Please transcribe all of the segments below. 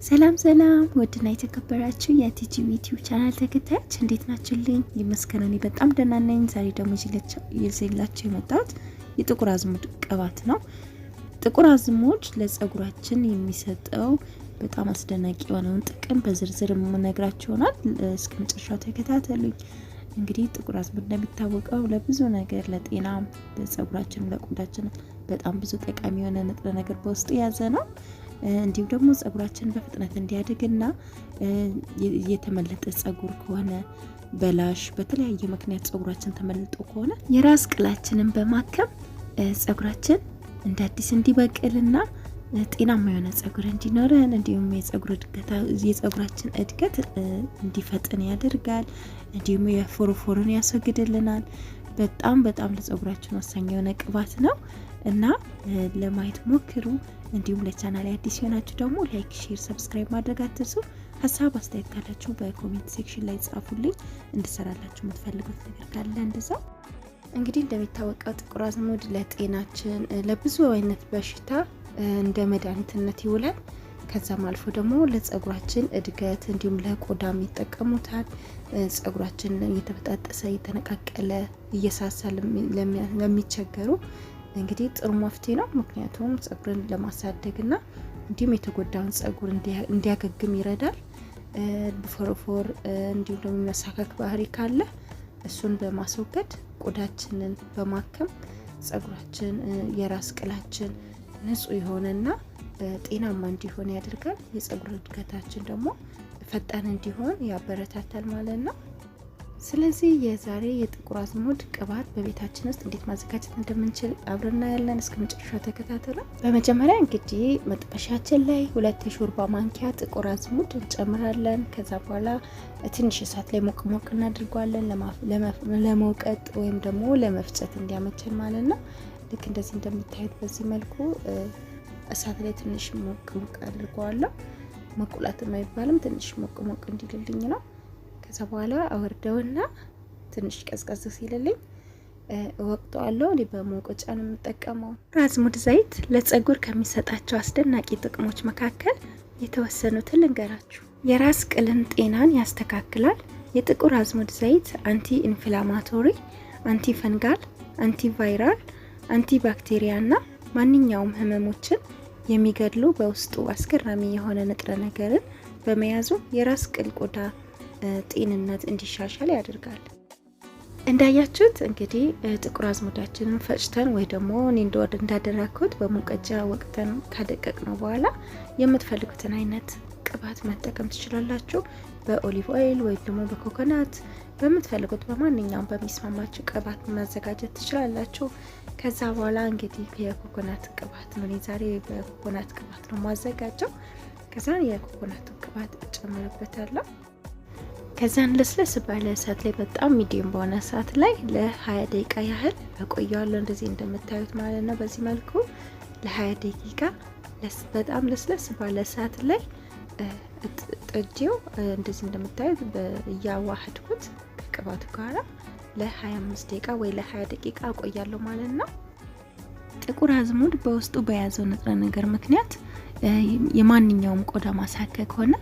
ሰላም ወድና የተከበራችሁ የቲጂ ዩቲዩብ ቻናል ተከታዮች እንዴት ናችሁልኝ? ይመስገነው እኔ በጣም ደህና ነኝ። ዛሬ ደግሞ ይዤላችሁ የመጣሁት የጥቁር አዝሙድ ቅባት ነው። ጥቁር አዝሙድ ለፀጉራችን የሚሰጠው በጣም አስደናቂ የሆነውን ጥቅም በዝርዝር የምነግራችሁ ይሆናል። እስከ መጨረሻው ተከታተሉኝ። እንግዲህ ጥቁር አዝሙድ እንደሚታወቀው ለብዙ ነገር ለጤና፣ ለፀጉራችን፣ ለቆዳችን በጣም ብዙ ጠቃሚ የሆነ ንጥረ ነገር በውስጡ የያዘ ነው። እንዲሁም ደግሞ ፀጉራችን በፍጥነት እንዲያድግና የተመለጠ ፀጉር ከሆነ በላሽ በተለያየ ምክንያት ፀጉራችን ተመልጦ ከሆነ የራስ ቅላችንን በማከም ፀጉራችን እንደ አዲስ እንዲበቅልና ጤናማ የሆነ ፀጉር እንዲኖረን እንዲሁም የፀጉራችን እድገት እንዲፈጥን ያደርጋል። እንዲሁም የፎሮፎርን ያስወግድልናል። በጣም ለፀጉራችን ወሳኝ የሆነ ቅባት ነው እና ለማየት ሞክሩ። እንዲሁም ለቻናሌ አዲስ ሆናችሁ ደግሞ ላይክ፣ ሼር፣ ሰብስክራይብ ማድረግ አትርሱ። ሀሳብ አስተያየት ካላችሁ በኮሜንት ሴክሽን ላይ ጻፉልኝ። እንድሰራላችሁ የምትፈልጉት ነገር ካለ እንደዛው። እንግዲህ እንደሚታወቀው ጥቁር አዝሙድ ለጤናችን ለብዙ አይነት በሽታ እንደ መድኃኒትነት ይውላል። ከዛም አልፎ ደግሞ ለፀጉራችን እድገት እንዲሁም ለቆዳም ይጠቀሙታል። ፀጉራችን እየተበጣጠሰ እየተነቃቀለ እየሳሳ ለሚቸገሩ እንግዲህ ጥሩ መፍትሄ ነው። ምክንያቱም ፀጉርን ለማሳደግና እንዲሁም የተጎዳውን ፀጉር እንዲያገግም ይረዳል። ፎሮፎር እንዲሁም ደግሞ መሳካክ ባህሪ ካለ እሱን በማስወገድ ቆዳችንን በማከም ፀጉራችን የራስ ቅላችን ንጹህ የሆነና ጤናማ እንዲሆን ያደርጋል። የፀጉር እድገታችን ደግሞ ፈጣን እንዲሆን ያበረታታል ማለት ነው። ስለዚህ የዛሬ የጥቁር አዝሙድ ቅባት በቤታችን ውስጥ እንዴት ማዘጋጀት እንደምንችል አብረና ያለን እስከ መጨረሻው ተከታተሉ። በመጀመሪያ እንግዲህ መጥበሻችን ላይ 2 የሾርባ ማንኪያ ጥቁር አዝሙድ እንጨምራለን። ከዛ በኋላ ትንሽ እሳት ላይ ሞቅ እናድርጓለን ለመውቀጥ ወይም ደግሞ ለመፍጨት እንዲያመቸን ማለት ነው። ልክ እንደዚህ እንደምታዩት በዚህ መልኩ እሳት ላይ ትንሽ ሞቅ አድርጓለሁ። መቁላትም አይባልም፣ ትንሽ ሞቅ እንዲልልኝ ነው። ከዛ በኋላ አወርደውና ትንሽ ቀዝቀዝ ሲልልኝ ወቅጠዋለሁ። በመውቀጫ ነው የምጠቀመው። አዝሙድ ዘይት ለፀጉር ከሚሰጣቸው አስደናቂ ጥቅሞች መካከል የተወሰኑትን ልንገራችሁ። የራስ ቅልን ጤናን ያስተካክላል። የጥቁር አዝሙድ ዘይት አንቲ ኢንፍላማቶሪ፣ አንቲ ፈንጋል፣ አንቲ ቫይራል፣ አንቲ ባክቴሪያና ማንኛውም ህመሞችን የሚገድሉ በውስጡ አስገራሚ የሆነ ንጥረ ነገርን በመያዙ የራስ ቅል ቆዳ ጤንነት እንዲሻሻል ያደርጋል። እንዳያችሁት እንግዲህ ጥቁር አዝሙዳችንን ፈጭተን ወይ ደግሞ እኔ እንዳደረኩት በሙቀጫ ወቅተን ካደቀቅነው በኋላ የምትፈልጉትን አይነት ቅባት መጠቀም ትችላላችሁ። በኦሊቭ ኦይል ወይ ደግሞ በኮኮናት በምትፈልጉት በማንኛውም በሚስማማችሁ ቅባት ማዘጋጀት ትችላላችሁ። ከዛ በኋላ እንግዲህ የኮኮናት ቅባት ነው ዛሬ በኮኮናት ቅባት ነው ማዘጋጀው። ከዛ የኮኮናት ቅባት እጨምርበታለሁ። ከዛን ለስለስ ባለ እሳት ላይ በጣም ሚዲየም በሆነ እሳት ላይ ለ20 ደቂቃ ያህል አቆየዋለሁ። እንደዚህ እንደምታዩት ማለት ነው። በዚህ መልኩ ለ20 ደቂቃ በጣም ለስለስ ባለ እሳት ላይ ጥጄው እንደዚህ እንደምታዩት እያዋህድኩት ከቅባቱ ጋራ ለ25 ደቂቃ ወይ ለ20 ደቂቃ አቆያለሁ ማለት ነው። ጥቁር አዝሙድ በውስጡ በያዘው ንጥረ ነገር ምክንያት የማንኛውም ቆዳ ማሳከክ ሆነ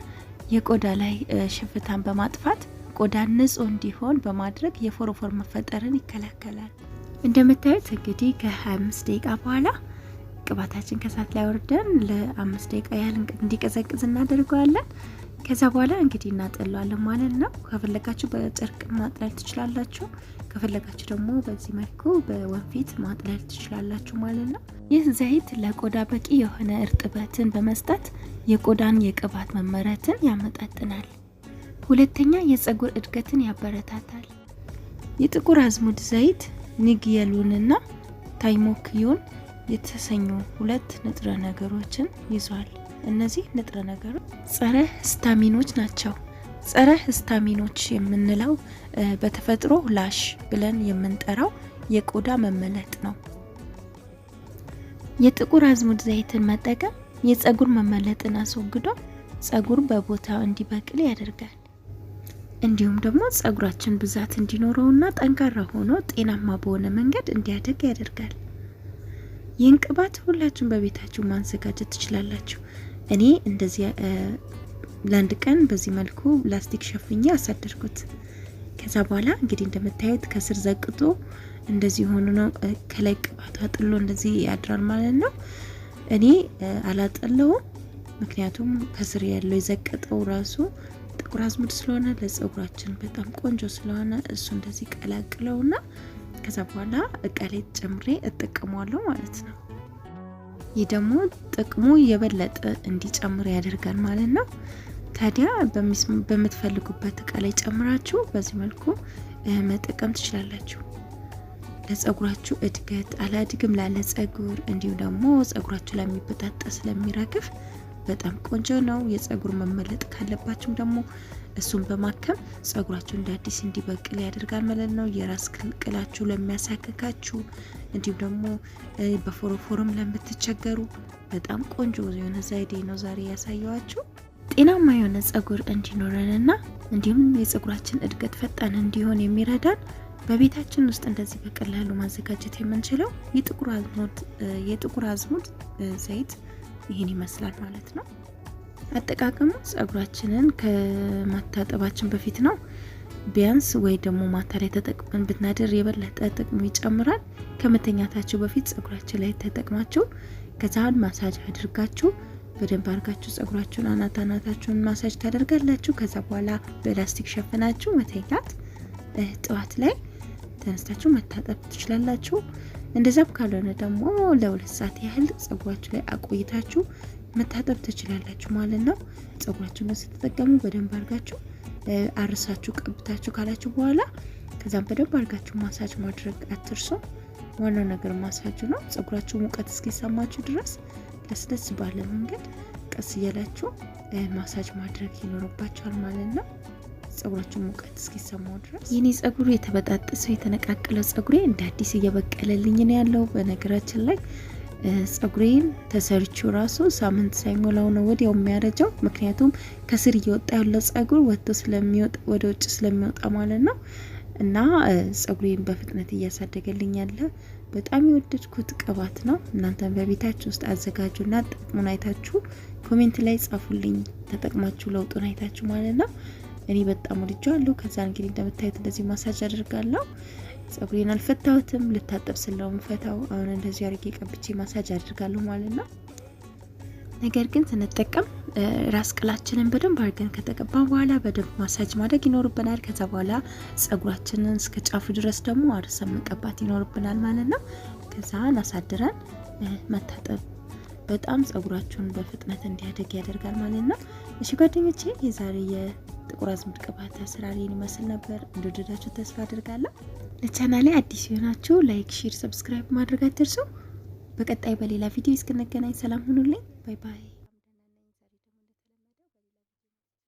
የቆዳ ላይ ሽፍታን በማጥፋት ቆዳ ንጹህ እንዲሆን በማድረግ የፎሮፎር መፈጠርን ይከላከላል። እንደምታዩት እንግዲህ ከ25 ደቂቃ በኋላ ቅባታችን ከሳት ላይ ወርደን ለ5 ደቂቃ ያህል እንዲቀዘቅዝ እናደርገዋለን። ከዛ በኋላ እንግዲህ እናጠለዋለን ማለት ነው። ከፈለጋችሁ በጨርቅ ማጥለል ትችላላችሁ። ከፈለጋችሁ ደግሞ በዚህ መልኩ በወንፊት ማጥለል ትችላላችሁ ማለት ነው። ይህ ዘይት ለቆዳ በቂ የሆነ እርጥበትን በመስጠት የቆዳን የቅባት መመረትን ያመጣጥናል። ሁለተኛ የፀጉር እድገትን ያበረታታል። የጥቁር አዝሙድ ዘይት ኒግየሉንና ታይሞክዩን የተሰኙ 2 ንጥረ ነገሮችን ይዟል። እነዚህ ንጥረ ነገሮች ጸረ ሂስታሚኖች ናቸው። ጸረ ሂስታሚኖች የምንለው በተፈጥሮ ላሽ ብለን የምንጠራው የቆዳ መመለጥ ነው። የጥቁር አዝሙድ ዘይትን መጠቀም የፀጉር መመለጥን አስወግዶ ፀጉር በቦታው እንዲበቅል ያደርጋል። እንዲሁም ደግሞ ፀጉራችን ብዛት እንዲኖረውና ጠንካራ ሆኖ ጤናማ በሆነ መንገድ እንዲያድግ ያደርጋል። ይህን ቅባት ሁላችሁም በቤታችሁ ማዘጋጀት ትችላላችሁ። እኔ እንደዚህ ለአንድ ቀን በዚህ መልኩ ላስቲክ ሸፍኜ አሳደርኩት። ከዛ በኋላ እንግዲህ እንደምታዩት ከስር ዘቅጦ እንደዚህ ሆኖ ነው ከላይ ቅባቱ አጥሎ እንደዚህ ያድራል ማለት ነው። እኔ አላጠለውም፣ ምክንያቱም ከስር ያለው የዘቀጠው ራሱ ጥቁር አዝሙድ ስለሆነ ለፀጉራችን በጣም ቆንጆ ስለሆነ እሱ እንደዚህ ቀላቅለውና ከዛ በኋላ እቃ ላይ ጨምሬ እጠቀመዋለሁ ማለት ነው። ይህ ደግሞ ጥቅሙ የበለጠ እንዲጨምር ያደርጋል ማለት ነው። ታዲያ በምትፈልጉበት እቃ ላይ ጨምራችሁ በዚህ መልኩ መጠቀም ትችላላችሁ። ለፀጉራችሁ እድገት አላድግም ላለ ፀጉር እንዲሁም ደግሞ ፀጉራችሁ ለሚበጣጠስ ለሚረግፍ በጣም ቆንጆ ነው። የፀጉር መመለጥ ካለባችሁም ደግሞ እሱን በማከም ፀጉራችሁ እንደ አዲስ እንዲበቅል ያደርጋል ማለት ነው። የራስ ቅላችሁ ለሚያሳክካችሁ እንዲሁም ደግሞ በፎሮፎርም ለምትቸገሩ በጣም ቆንጆ የሆነ ዘዴ ነው ዛሬ ያሳየዋችሁ። ጤናማ የሆነ ፀጉር እንዲኖረንና እንዲሁም የፀጉራችን እድገት ፈጣን እንዲሆን የሚረዳን በቤታችን ውስጥ እንደዚህ በቀላሉ ማዘጋጀት የምንችለው የጥቁር አዝሙድ ዘይት ይህን ይመስላል ማለት ነው። አጠቃቀሙ ፀጉራችንን ከማታጠባችን በፊት ነው። ቢያንስ ወይ ደግሞ ማታ ላይ ተጠቅመን ብናደር የበለጠ ጥቅሙ ይጨምራል። ከመተኛታችሁ በፊት ፀጉራችን ላይ ተጠቅማችሁ ከዛን ማሳጅ አድርጋችሁ በደንብ አድርጋችሁ ፀጉራችሁን አናታችሁን ማሳጅ ታደርጋላችሁ። ከዛ በኋላ በላስቲክ ሸፍናችሁ መተኛት። ጠዋት ላይ ተነስታችሁ መታጠብ ትችላላችሁ። እንደዛም ካልሆነ ደግሞ ለ2 ሰዓት ያህል ፀጉራችሁ ላይ አቆይታችሁ መታጠብ ትችላላችሁ ማለት ነው። ፀጉራችሁን ስትጠቀሙ በደንብ አድርጋችሁ አርሳችሁ ቀብታችሁ ካላችሁ በኋላ ከዛም በደንብ አድርጋችሁ ማሳጅ ማድረግ አትርሱ። ዋናው ነገር ማሳጅ ነው። ፀጉራችሁ ሙቀት እስኪሰማችሁ ድረስ ለስለስ ባለ መንገድ ቀስ እያላችሁ ማሳጅ ማድረግ ይኖርባችኋል ማለት ነው። ፀጉራችሁ ሙቀት እስኪሰማው ድረስ። የኔ ፀጉር የተበጣጠሰው የተነቃቀለው ፀጉሬ እንደ አዲስ እየበቀለልኝ ነው ያለው። በነገራችን ላይ ፀጉሬን ተሰርቼው ራሱ ሳምንት ሳይሞላው ነው ወዲያው የሚያረጀው። ምክንያቱም ከስር እየወጣ ያለው ፀጉር ወጥቶ ስለሚወጣ ወደ ውጭ ስለሚወጣ ማለት ነው። እና ፀጉሬን በፍጥነት እያሳደገልኝ ያለ በጣም የወደድኩት ቅባት ነው። እናንተም በቤታችሁ ውስጥ አዘጋጁና ጥቅሙን አይታችሁ ኮሜንት ላይ ጻፉልኝ፣ ተጠቅማችሁ ለውጡን አይታችሁ ማለት ነው። እኔ በጣም ወድጄዋለሁ። ከዛ እንግዲህ እንደምታዩት እንደዚህ ማሳጅ አድርጋለሁ። ፀጉሬን አልፈታሁትም፣ ልታጠብ ስለሆነ ፈታው። አሁን እንደዚህ አድርጌ ቀብቼ ማሳጅ አድርጋለሁ ማለት ነው። ነገር ግን ስንጠቀም ራስ ቅላችንን በደንብ አድርገን ከተቀባን በኋላ በደንብ ማሳጅ ማድረግ ይኖርብናል። ከዛ በኋላ ፀጉራችንን እስከ ጫፉ ድረስ ደግሞ አርሰን መቀባት ይኖርብናል ማለት ነው። ከዛ አሳድረን መታጠብ በጣም ፀጉራችሁን በፍጥነት እንዲያደግ ያደርጋል ማለት ነው። እሺ ጓደኞቼ የዛሬ የጥቁር አዝሙድ ቅባት አሰራሬን ይመስል ነበር። እንደወደዳችሁ ተስፋ አድርጋለሁ። ለቻናሌ አዲስ የሆናችሁ ላይክ፣ ሼር፣ ሰብስክራይብ ማድረግ አትርሱ። በቀጣይ በሌላ ቪዲዮ እስክንገናኝ ሰላም ሁኑልኝ። ባይ ባይ።